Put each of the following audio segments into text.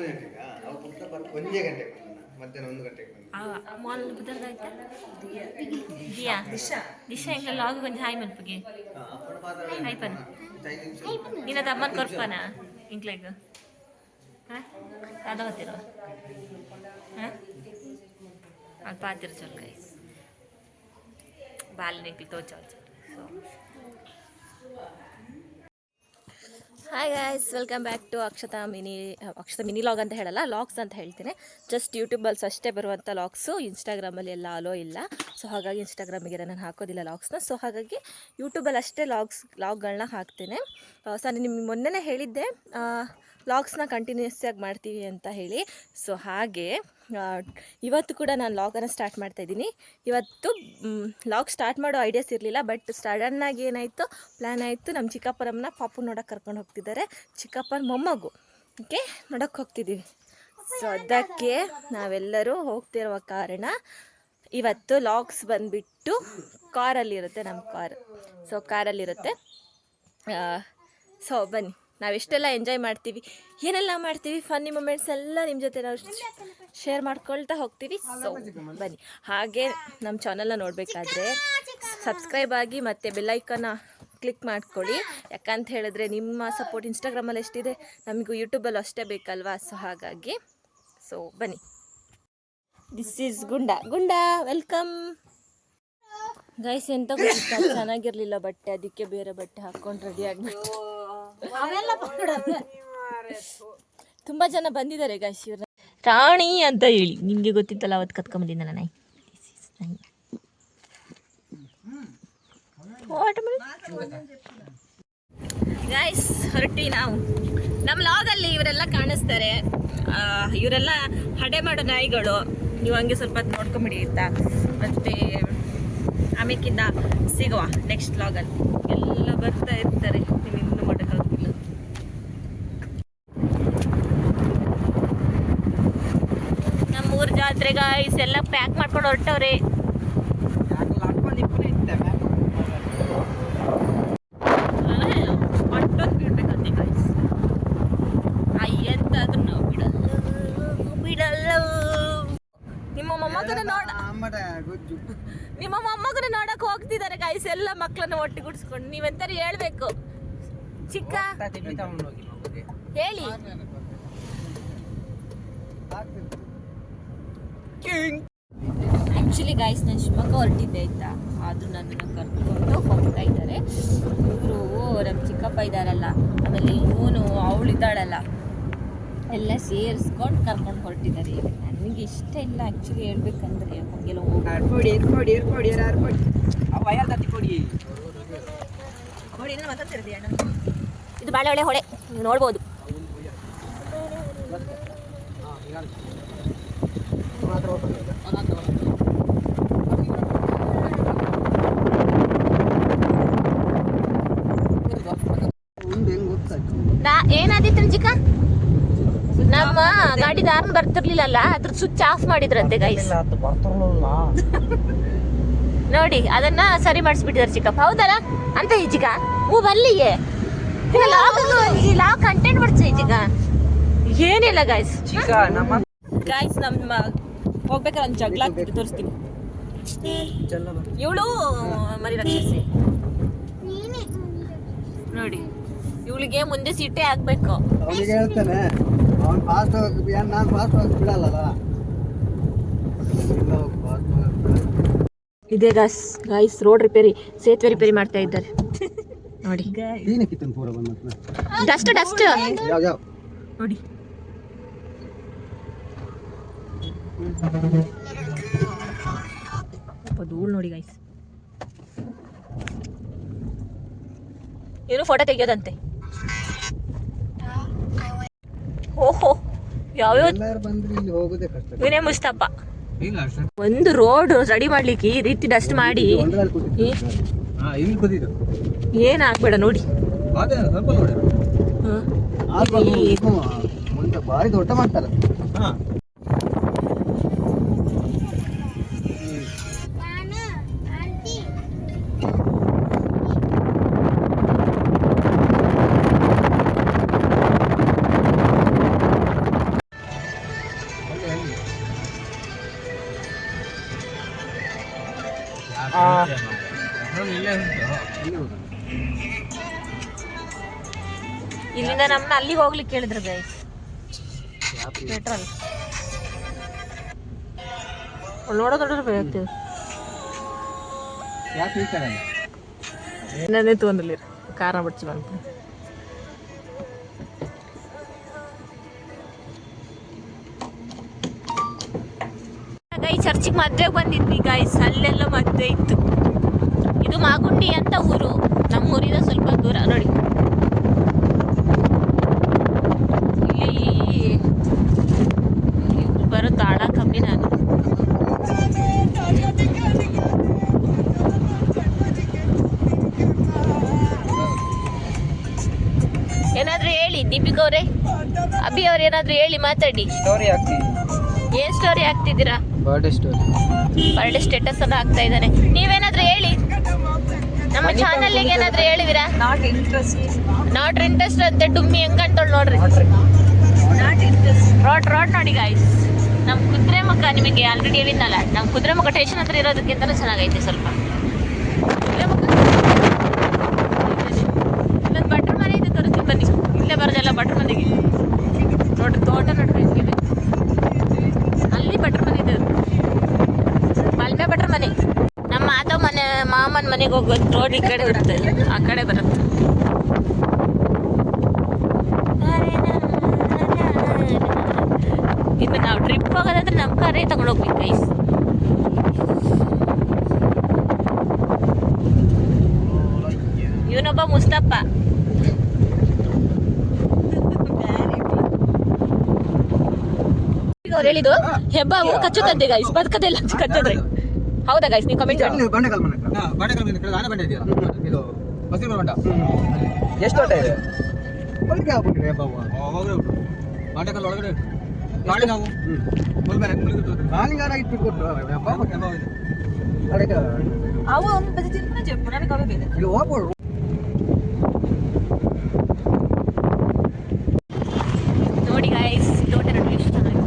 ಗಂಟೆಗೆ ಅವು ಪುಟ್ಟ ಒಂದೇ ಗಂಟೆಗೆ ಮಧ್ಯಾಹ್ನ 1 ಗಂಟೆಗೆ ಮಾಲ್ ಬುದರ್ದಾಯ್ತಾ ದಿಯಾ ದಿಶಾ ಹೆಂಗ ಲಾಗ್ ಬಂದು ಹಾಯ್ ಮಲ್ಪಿಗೆ ಹಾಯ್ ಪನ್ ನೀನದ ಅಮ್ಮನ ಕೊರ್ಪನ ಇಂಕ್ಲೆಗ್ ಹಾಂ ಅದ ಹೊತ್ತಿರೋ ಹಾಂ ಅದು ಪಾತಿರ ಚೊಲ್ ಗೈಸ್ ಬಾಲ್ ನಿಂಕ್ಲಿ ತೋಚ so hi guys welcome back to Akshata mini vlog ಅಂತ ಹೇಳಲ್ಲ ಲಾಗ್ಸ್ ಅಂತ ಹೇಳ್ತೀನಿ. ಜಸ್ಟ್ ಯೂಟ್ಯೂಬಲ್ಲಿ ಅಷ್ಟೇ ಬರುವಂಥ ಲಾಗ್ಸು, ಇನ್ಸ್ಟಾಗ್ರಾಮಲ್ಲಿ ಎಲ್ಲ ಅಲೋ ಇಲ್ಲ. ಸೊ ಹಾಗಾಗಿ ಇನ್ಸ್ಟಾಗ್ರಾಮಿಗೆ ನಾನು ಹಾಕೋದಿಲ್ಲ ಲಾಗ್ಸ್ನ. ಸೊ ಹಾಗಾಗಿ ಯೂಟ್ಯೂಬಲ್ಲಿ ಅಷ್ಟೇ ಲಾಗ್ಗಳನ್ನ ಹಾಕ್ತೇನೆ. ಸೊ ನಾನು ನಿಮ್ಗೆ ಮೊನ್ನೆ ಹೇಳಿದ್ದೆ ಲಾಗ್ಸ್ನ ಕಂಟಿನ್ಯೂಸ್ ಆಗಿ ಮಾಡ್ತೀವಿ ಅಂತ ಹೇಳಿ. ಸೊ ಹಾಗೆ ಇವತ್ತು ಕೂಡ ನಾನು ಲಾಗನ್ನು ಸ್ಟಾರ್ಟ್ ಮಾಡ್ತಾಯಿದ್ದೀನಿ. ಇವತ್ತು ಲಾಗ್ ಸ್ಟಾರ್ಟ್ ಮಾಡೋ ಐಡಿಯಾಸ್ ಇರಲಿಲ್ಲ, ಬಟ್ ಸಡನ್ನಾಗಿ ಏನಾಯಿತು, ಪ್ಲ್ಯಾನ್ ಆಯಿತು. ನಮ್ಮ ಚಿಕ್ಕಪ್ಪರಮ್ಮನ ಪಾಪು ನೋಡೋಕೆ ಕರ್ಕೊಂಡು ಹೋಗ್ತಿದ್ದಾರೆ. ಚಿಕ್ಕಪ್ಪನ ಮೊಮ್ಮಗು ಓಕೆ ನೋಡೋಕ್ಕೆ ಹೋಗ್ತಿದ್ದೀವಿ. ಸೊ ಅದಕ್ಕೆ ನಾವೆಲ್ಲರೂ ಹೋಗ್ತಿರುವ ಕಾರಣ ಇವತ್ತು ಲಾಗ್ಸ್ ಬಂದುಬಿಟ್ಟು ಕಾರಲ್ಲಿರುತ್ತೆ, ನಮ್ಮ ಕಾರ್. ಸೊ ಕಾರಲ್ಲಿರುತ್ತೆ. ಸೊ ಬನ್ನಿ, ನಾವೆಷ್ಟೆಲ್ಲ ಎಂಜಾಯ್ ಮಾಡ್ತೀವಿ, ಏನೆಲ್ಲ ಮಾಡ್ತೀವಿ, ಫನ್ನಿ ಮೂಮೆಂಟ್ಸ್ ಎಲ್ಲ ನಿಮ್ಮ ಜೊತೆ ನಾವು ಶೇರ್ ಮಾಡ್ಕೊಳ್ತಾ ಹೋಗ್ತೀವಿ. ಸೊ ಬನ್ನಿ. ಹಾಗೆ ನಮ್ಮ ಚಾನಲ್ನ ನೋಡಬೇಕಾದ್ರೆ ಸಬ್ಸ್ಕ್ರೈಬ್ ಆಗಿ ಮತ್ತು ಬೆಲ್ಲೈಕನ್ನ ಕ್ಲಿಕ್ ಮಾಡ್ಕೊಳ್ಳಿ. ಯಾಕಂತ ಹೇಳಿದ್ರೆ ನಿಮ್ಮ ಸಪೋರ್ಟ್ ಇನ್ಸ್ಟಾಗ್ರಾಮಲ್ಲಿ ಎಷ್ಟಿದೆ ನಮಗೂ ಯೂಟ್ಯೂಬಲ್ಲಿ ಅಷ್ಟೇ ಬೇಕಲ್ವಾ. ಸೊ ಹಾಗಾಗಿ ಸೊ ಬನ್ನಿ. ದಿಸ್ ಈಸ್ ಗುಂಡ ವೆಲ್ಕಮ್ ಗೈಸ್. ಎಂತ ಗೊತ್ತಾ, ಚೆನ್ನಾಗಿರಲಿಲ್ಲ ಬಟ್ಟೆ, ಅದಕ್ಕೆ ಬೇರೆ ಬಟ್ಟೆ ಹಾಕ್ಕೊಂಡು ರೆಡಿ ಆಗಿಬಿಟ್ಟು ತುಂಬ ಜನ ಬಂದಿದ್ದಾರೆ ಗೈಸ್. ಇವ್ರ ರಾಣಿ ಅಂತ ಹೇಳಿ ನಿಮಗೆ ಗೊತ್ತಿತ್ತಲ್ಲ, ಅವತ್ತು ಕತ್ಕೊಂಬಂದಿದ್ದ ನಾನು. ಗೈಸ್ ಹೊರಟಿ ನಾವು. ನಮ್ಮ ಲಾಗಲ್ಲಿ ಇವರೆಲ್ಲ ಕಾಣಿಸ್ತಾರೆ. ಇವರೆಲ್ಲ ಹಡೆ ಮಾಡೋ ನಾಯಿಗಳು. ನೀವು ಹಂಗೆ ಸ್ವಲ್ಪ ಹೊತ್ತು ನೋಡ್ಕೊಂಬಿಡಿ ಆಯಿತಾ. ಮತ್ತು ಆಮೇಕಿಂದ ಸಿಗುವ ನೆಕ್ಸ್ಟ್ ಲಾಗಲ್ಲಿ. ಎಲ್ಲ ಬರ್ತಾ ಇರ್ತಾರೆ, ನೀವು ಇನ್ನೂ ಮಾಡೋಕ್ಕಾಗೋದಿಲ್ಲ. ನಮ್ಮೂರ ಜಾತ್ರೆ ಗೈಸ್ ಎಲ್ಲ ಪ್ಯಾಕ್ ಮಾಡ್ಕೊಂಡು ಹೊರಟವ್ರೆ. ಬಿಡ್ಬೇಕಂತೆ ಗೈಸ್. ಎಂತಾದ್ರೂ ನಾವು ಬಿಡಲ್ಲ. ನಿಮ್ಮ ಮೊಮ್ಮಗನ ನೋಡಕ್ ಹೋಗ್ತಿದ್ದಾರೆ ಗೈಸ್. ಎಲ್ಲ ಮಕ್ಕಳನ್ನ ಒಟ್ಟಿಗೂಡಿಸ್ಕೊಂಡು ನೀವೆಂತಾರು ಹೇಳ್ಬೇಕು. ಚಿಕ್ಕ ಹೇಳಿ. ಆ್ಯಕ್ಚುಲಿ ಗೈಸ್ ನಾನು ಶಿವಮೊಗ್ಗ ಹೊರಟಿದ್ದೆ ಆಯ್ತಾ, ಆದರೂ ನನ್ನನ್ನು ಕರ್ಕೊಂಡು ಹೋಗ್ತಾ ಇದ್ದಾರೆ ಇವರು. ನಮ್ಮ ಚಿಕ್ಕಪ್ಪ ಇದ್ದಾರಲ್ಲ, ಆಮೇಲೆ ಇವನು ಅವಳಿದ್ದಾಳಲ್ಲ, ಎಲ್ಲ ಸೇರಿಸ್ಕೊಂಡು ಕರ್ಕೊಂಡು ಹೊರಟಿದ್ದಾರೆ. ಈಗ ನನಗೆ ಇಷ್ಟ ಇಲ್ಲ ಆ್ಯಕ್ಚುಲಿ ಹೇಳ್ಬೇಕಂದ್ರೆ. ಹಂಗೆಲ್ಲ ಇದು ಬಾಳೆಹೊಳೆ ಹೊಳೆ ನೋಡ್ಬೋದು. ಏನಾದಿತ್ತು ಚಿಕ್ಕ, ನಮ್ಮ ಗಾಡಿ ದಾರ್ನ್ ಬರ್ತಿರ್ಲಿಲ್ಲಲ್ಲ, ಅದ್ರ ಸ್ವಿಚ್ ಆಫ್ ಮಾಡಿದ್ರಂತೆ ಗೈಸ್. ನೋಡಿ ಅದನ್ನ ಸರಿ ಮಾಡಿಸ್ಬಿಟ್ಟಿದ್ದಾರೆ ಚಿಕ್ಕಪ್ಪ. ಹೌದಲ್ಲ ಅಂತ ಈಜಿಗ ಹೂ ಬರ್ಲಿಗೆ ಈ ಲಾಗ್ ಕಂಟೆಂಟ್ ಮಾಡ್ಸಿ ಈಜಿಗ ಏನಿಲ್ಲ ಗೈಸ್. ಗೈಸ್ ನಮ್ಮ ಹೋಗ್ಬೇಕಾದ್ರೆ ಒಂದು ಜಗಳ ಆಗ್ತಿದೆ, ತೋರಿಸ್ತೀನಿ. ಇವಳು ಮರಿ ರಕ್ಷಿಸಿ ನೋಡಿ, ಇವಳಿಗೆ ಮುಂದೆ ಸೀಟೇ ಆಗ್ಬೇಕು. ಇದೇ ಗೈಸ್ ರೋಡ್ ರಿಪೇರಿ, ಸೇತುವೆ ರಿಪೇರಿ ಮಾಡ್ತಾ ಇದ್ದಾರೆ ನೋಡಿ. ಡಸ್ಟ್ ನೋಡಿ. ಧೂಳು ನೋಡಿ ಗೈಸ್. ಏನು ಫೋಟೋ ತೆಗಿಯೋದಂತೆ. ಓಹೋ ಯಾವ್ಯಾವ ಇವನೇ ಮುಸ್ತಪ್ಪ. ಒಂದು ರೋಡ್ ರೆಡಿ ಮಾಡ್ಲಿಕ್ಕೆ ಈ ರೀತಿ ಡಸ್ಟ್ ಮಾಡಿ ಏನ್ ಆಗ್ಬೇಡ ನೋಡಿ. ಭಾರಿ ದೊಡ್ಡ ಮಾಡ್ತಾರೆ. ಈಗ ನಮ್ಮನ್ನ ಅಲ್ಲಿಗೆ ಹೋಗ್ಲಿಕ್ಕೆ ಕೇಳಿದ್ರು ಗೈಸ್ ಪೆಟ್ರೋಲ್ ನೋಡೋದ್ರೆ ಬೇಕಾಗ್ತದೆ ನನ್ನೇ ತೊಗೊಂಡಿಲ್ಲ ಖಾರ ಬಡ್ಸಿ ಬಂತು ಈ ಚರ್ಚಿಗೆ ಮದ್ವೆಗೆ ಬಂದಿದ್ವಿ ಗೈಸ್ ಅಲ್ಲೆಲ್ಲ ಮದ್ವೆ ಇತ್ತು ಇದು ಮಾಗುಂಡಿ ಅಂತ ಊರು ನಮ್ಮೂರಿಂದ ಸ್ವಲ್ಪ ದೂರ ನೋಡಿ ಇಲ್ಲಿ ಬರೋ ತಾಳ ಕಮ್ಮಿ ನಾನು ಏನಾದ್ರೂ ಹೇಳಿ ದೀಪಿಕಾ ಅವರೇ ಅಭಿ ಅವ್ರು ಏನಾದ್ರೂ ಹೇಳಿ ಮಾತಾಡಿ ಸ್ಟೋರಿ ಆಗ್ತೀವಿ ಏನ್ ಸ್ಟೋರಿ ಹಾಕ್ತಿದ್ದೀರಾ ಬರ್ಡೇ ಸ್ಟೋರಿ ಬರ್ಡೇ ಸ್ಟೇಟಸ್ ಅನ್ನ ಹಾಕ್ತಾ ಇದ್ದಾನೆ ನೀವೇನಾದ್ರೂ ಹೇಳಿ ನಮ್ಮ ಚಾನಲ್ಗೆ ಏನಾದ್ರೂ ಹೇಳಿದಿರಾ ನಾಟ್ ಇಂಟ್ರೆಸ್ಟ್ ಅಂತ ಡುಮ್ಮಿ ಹೆಂಗ್ ಕಾಣ್ತಾಳ ನೋಡ್ರಿ ರೋಡ್ ನೋಡಿ ಗಾಯ್ಸ್ ನಮ್ ಕುದುರೆಮುಖ ನಿಮಗೆ ಆಲ್ರೆಡಿ ಹೇಳಿದ್ನಲ್ಲ ನಮ್ ಕುದುರೆಮುಖ ಸ್ಟೇಷನ್ ಹತ್ರ ಇರೋದಕ್ಕಿಂತ ಚೆನ್ನಾಗೈತೆ ಸ್ವಲ್ಪ ಕುದುರೆಮುಖ ಇಲ್ಲೊಂದು ಭಟ್ರ ಮನೆ ಇದೆ ತೋರಿಸ್ತೀನಿ ಬನ್ನಿ ಇಲ್ಲೇ ಬರೋದಲ್ಲ ಭಟ್ರ ಮನೆಗೆ ನೋಡ್ರಿ ತೋಟ ನೋಡ್ರಿ ಹೆಂಗಿದೆ ಅಲ್ಲಿ ಭಟ್ರ ಮನೆ ಇದೆ ಮಲ್ಮೆ ಭಟ್ರ ಮನೆ ನಮ್ಮ ಮಾಧವ್ ಮನೆ ಮಾಮನ ಮನೆಗೆ ಹೋಗೋದು ರೋಡ್ ಈ ಕಡೆ ಬರುತ್ತೆ ಆ ಕಡೆ ಬರುತ್ತೆ ಇನ್ನು ನಾವು ಟ್ರಿಪ್ ಹೋಗೋದಾದ್ರೆ ನಮ್ಮ ಕಾರೇ ತಗೊಂಡೋಗ್ಬೇಕು ಗೈಸ್ ಇವನೊಬ್ಬ ಮುಸ್ತಪ್ಪ ಅವ್ರು ಹೇಳಿದ್ದು ಹೆಬ್ಬಾವು ಕಚ್ಚುತ್ತಂತೆ ಗೈಸ್ ಬದುಕತೆ ಇಲ್ಲ ಕಚ್ಚಿದ್ರೆ ಹೌದಾ ಗೈಸ್ ನೀವು ಕಮೆಂಟ್ ಎಷ್ಟು ಆಟ ಇದೆ ಒಳಗಡೆ ನೋಡಿ ಗಾಯ್ಸ್ ತೋಟ ನೋಡಿ ಎಷ್ಟು ಚೆನ್ನಾಗಿದೆ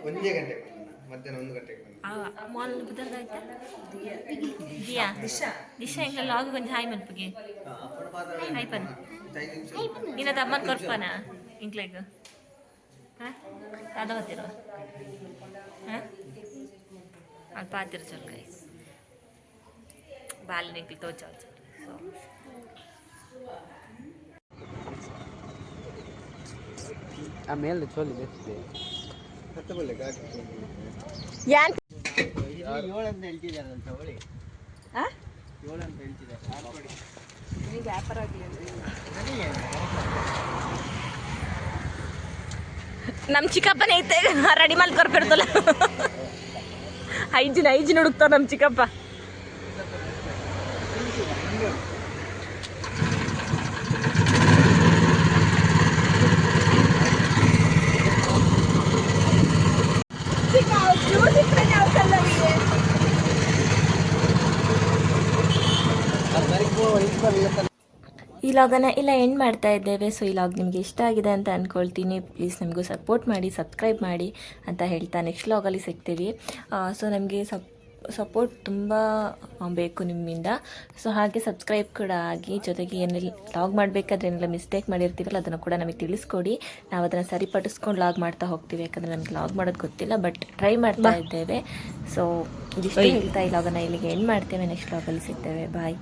ಒಂದೇ ಗಂಟೆಗೆ ಮಧ್ಯಾಹ್ನ 1 ಗಂಟೆಗೆ ದಿಶಾ ಹೆಂಗ ಲಾಗ್ ಕೊಂಚ ಹಾಯ್ ಮಲ್ಪಿಗೆ ಹಾಯ್ ಪನ್ ನೀನದ ಅಮ್ಮನ ಕೊರ್ಪನ ಇಂಕ್ಲೆಗ್ ಅದ ಗೊತ್ತಿರೋ ಅದು ಪಾತಿರ ಚಲ್ ಗೈಸ್ ಬಾಲ್ ನಿಂಕ್ಲಿ ತೋಚ ಆಮೇಲೆ ಚೋಲಿ ಯಾನ್ 7 ಅಂತ ಹೇಳ್ತಿದ್ದಾರೆ ಅಂತ ಹೊಳಿ 7 ಅಂತ ಹೇಳ್ತಿದ್ದಾರೆ ನೀವು ವ್ಯಾಪಾರ ಆಗಲಿ ನಮ್ಮ ಚಿಕ್ಕಪ್ಪನೇ ಐತೆ ರೆಡಿ ಮಾಡಿ ಕೊರ್ಪಿಡ್ತಲ್ಲ ಐಜಿನ ಹುಡುಕ್ತಾವ ನಮ್ಮ ಚಿಕ್ಕಪ್ಪ ಈ ಲಾಗನ್ನು ಇಲ್ಲ ಎಂಡ್ ಮಾಡ್ತಾ ಇದ್ದೇವೆ. ಸೊ ಈ ಲಾಗ್ ನಿಮಗೆ ಇಷ್ಟ ಆಗಿದೆ ಅಂತ ಅಂದ್ಕೊಳ್ತೀನಿ. ಪ್ಲೀಸ್ ನಮಗೂ ಸಪೋರ್ಟ್ ಮಾಡಿ, ಸಬ್ಸ್ಕ್ರೈಬ್ ಮಾಡಿ ಅಂತ ಹೇಳ್ತಾ ನೆಕ್ಸ್ಟ್ ಲಾಗಲ್ಲಿ ಸಿಗ್ತೀವಿ. ಸೊ ನಮಗೆ ಸಪೋರ್ಟ್ ತುಂಬ ಬೇಕು ನಿಮ್ಮಿಂದ. ಸೊ ಹಾಗೆ ಸಬ್ಸ್ಕ್ರೈಬ್ ಕೂಡ ಆಗಿ, ಜೊತೆಗೆ ಏನೆಲ್ಲ ಲಾಗ್ ಮಾಡಬೇಕಾದ್ರೆ ಏನೆಲ್ಲ ಮಿಸ್ಟೇಕ್ ಮಾಡಿರ್ತೀವಲ್ಲ ಅದನ್ನು ಕೂಡ ನಮಗೆ ತಿಳಿಸ್ಕೊಡಿ. ನಾವು ಅದನ್ನು ಸರಿಪಡಿಸ್ಕೊಂಡು ಲಾಗ್ ಮಾಡ್ತಾ ಹೋಗ್ತೀವಿ. ಯಾಕಂದರೆ ನಮಗೆ ಲಾಗ್ ಮಾಡೋದು ಗೊತ್ತಿಲ್ಲ, ಬಟ್ ಟ್ರೈ ಮಾಡ್ತಾ ಇದ್ದೇವೆ. ಸೊ ಇದಿಷ್ಟು ಹೇಳ್ತಾ ಈ ಲಾಗನ್ನು ಇಲ್ಲಿಗೆ ಎಂಡ್ ಮಾಡ್ತೇವೆ. ನೆಕ್ಸ್ಟ್ ಲಾಗಲ್ಲಿ ಸಿಗ್ತೇವೆ. ಬಾಯ್.